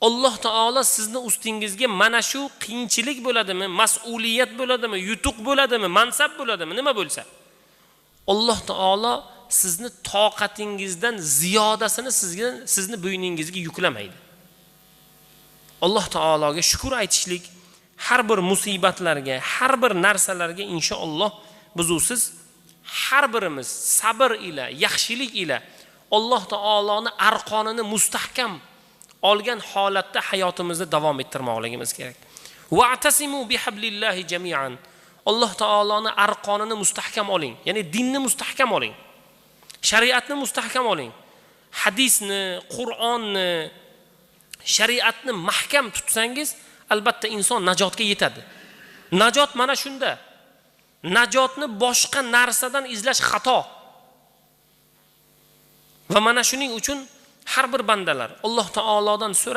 Alloh taolo sizni ustingizga mana shu qiyinchilik bo'ladimi, mas'uliyat bo'ladimi, yutuq bo'ladimi, mansab bo'ladimi, nima bo'lsa, Alloh taolo sizni toqatingizdan ziyodasini sizni bo'yningizga yuklamaydi. Alloh taologa shukr aytishlik, har bir musibatlarga, har bir narsalarga inshaalloh siz har birimiz sabr ila, yaxshilik ila Alloh taoloning arqonini mustahkam olgan holatda hayotimizni davom ettirmoqligimiz kerak. Wa'tasimu bihablillahi jami'an. Alloh taoloning arqonini mustahkam oling, ya'ni dinni mustahkam oling. Shariatni mustahkam oling. Hadisni, Qur'onni, shariatni mahkam tutsangiz, albatta inson najotga yetadi. Najot mana shunda. Najotni boshqa narsadan izlash xato. Va mana shuning uchun har bir bandalar Alloh taolodan